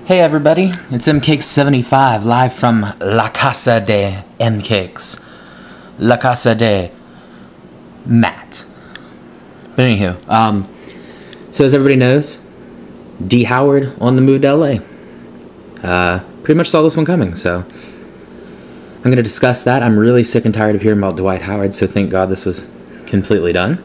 Hey everybody, it's MCakes75 live from La Casa de MCakes. La Casa de Matt. But anywho, so as everybody knows, D. Howard on the move to LA. Pretty much saw this one coming, so I'm going to discuss that. I'm really sick and tired of hearing about Dwight Howard, so thank God this was completely done.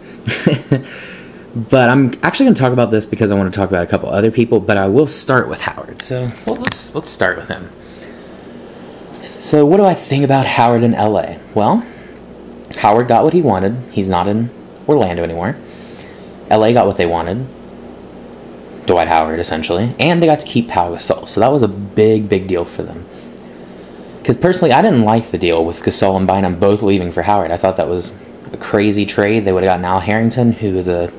But I'm actually going to talk about this because I want to talk about a couple other people, but I will start with Howard. So, let's start with him. So, what do I think about Howard in LA? Well, Howard got what he wanted. He's not in Orlando anymore. LA got what they wanted. Dwight Howard, essentially. And they got to keep Pau Gasol. So that was a big, big deal for them. Because personally, I didn't like the deal with Gasol and Bynum both leaving for Howard. I thought that was a crazy trade. They would have gotten Al Harrington, who is a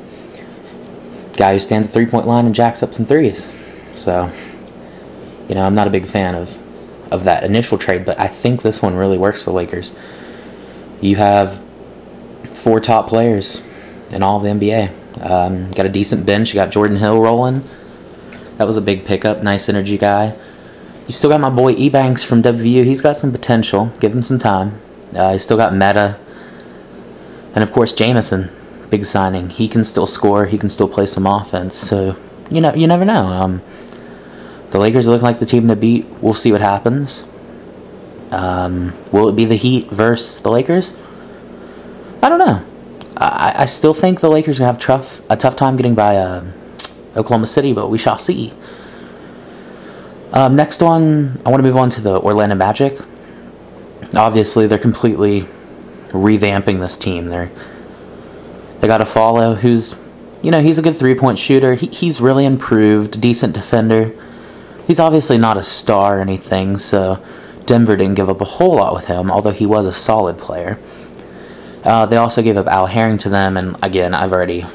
guy who stands at the three-point line and jacks up some threes. So, I'm not a big fan of that initial trade, but I think this one really works for Lakers. You have 4 top players in all of the NBA. Got a decent bench. You got Jordan Hill rolling. That was a big pickup. Nice energy guy. You still got my boy Ebanks from WVU. He's got some potential. Give him some time. You still got Meta. And, of course, Jamison. Big signing. He can still score. He can still play some offense. So, you never know. The Lakers are looking like the team to beat. We'll see what happens. Will it be the Heat versus the Lakers? I don't know. I still think the Lakers are going to have a tough time getting by Oklahoma City, but we shall see. Next one, I want to move on to the Orlando Magic. Obviously, they're completely revamping this team. They got a follow who's, he's a good three-point shooter. He's really improved, decent defender. He's obviously not a star or anything, so Denver didn't give up a whole lot with him, although he was a solid player. They also gave up Al Harrington to them, and again, I've already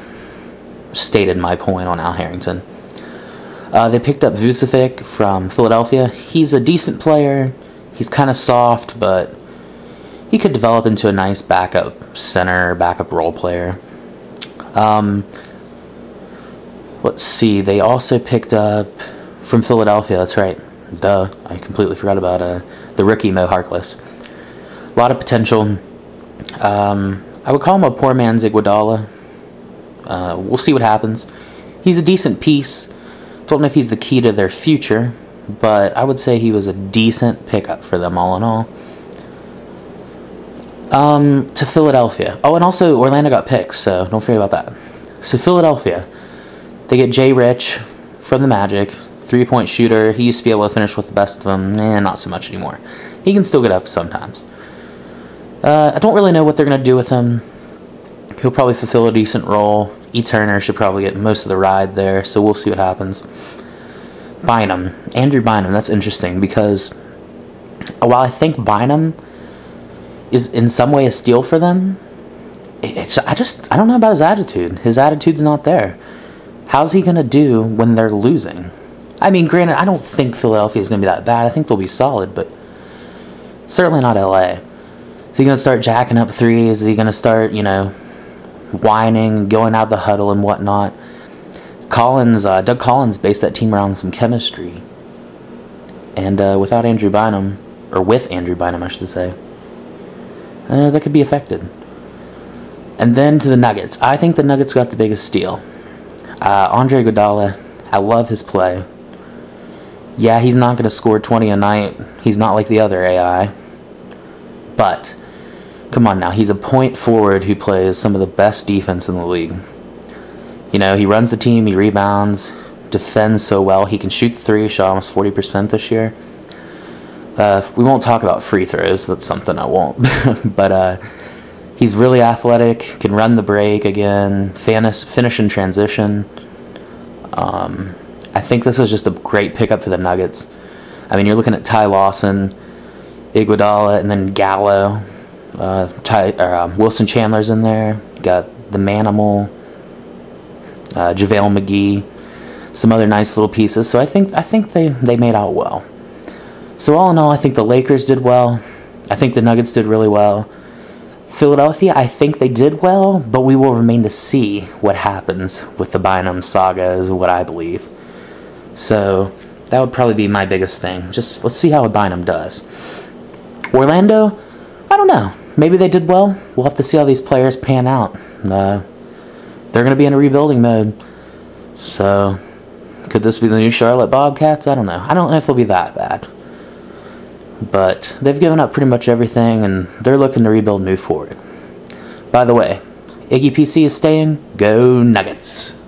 stated my point on Al Harrington. They picked up Vucevic from Philadelphia. He's a decent player. He's kind of soft, but he could develop into a nice backup center, backup role player. Let's see. They also picked up from Philadelphia. That's right. Duh. I completely forgot about the rookie Mo Harkless. A lot of potential. I would call him a poor man's Iguodala. We'll see what happens. He's a decent piece. Don't know if he's the key to their future, but I would say he was a decent pickup for them all in all. To Philadelphia. Oh, and also Orlando got picks, so don't forget about that. So Philadelphia, they get Jay Rich from the Magic, three-point shooter. He used to be able to finish with the best of them. Not so much anymore. He can still get up sometimes. I don't really know what they're going to do with him. He'll probably fulfill a decent role. E. Turner should probably get most of the ride there, so we'll see what happens. Bynum. Andrew Bynum, that's interesting because while I think Bynum is in some way a steal for them, I don't know about his attitude. His attitude's not there. How's he going to do when they're losing? I mean, granted, I don't think Philadelphia is going to be that bad. I think they'll be solid, but certainly not LA. Is he going to start jacking up threes? Is he going to start, whining, going out the huddle and whatnot? Doug Collins based that team around some chemistry. And without Andrew Bynum, or with Andrew Bynum, I should say, that could be affected. And then to the Nuggets. I think the Nuggets got the biggest steal. Andre Iguodala, I love his play. Yeah, he's not going to score 20 a night. He's not like the other AI. But, come on now, he's a point forward who plays some of the best defense in the league. He runs the team, he rebounds, defends so well. He can shoot the three, shot almost 40% this year. We won't talk about free throws. That's something I won't. But he's really athletic, can run the break again, finish in transition. I think this is just a great pickup for the Nuggets. I mean, you're looking at Ty Lawson, Iguodala, and then Gallo. Wilson Chandler's in there. You got the Manimal, JaVale McGee, some other nice little pieces. So I think they made out well. So all in all, I think the Lakers did well. I think the Nuggets did really well. Philadelphia, I think they did well, but we will remain to see what happens with the Bynum saga, is what I believe. So That would probably be my biggest thing. Just let's see how Bynum does. Orlando, I don't know. Maybe they did well. We'll have to see how these players pan out. They're going to be in a rebuilding mode. So, could this be the new Charlotte Bobcats? I don't know. I don't know if they'll be that bad. But they've given up pretty much everything, and they're looking to rebuild and move forward. By the way, Iggy PC is staying. Go Nuggets!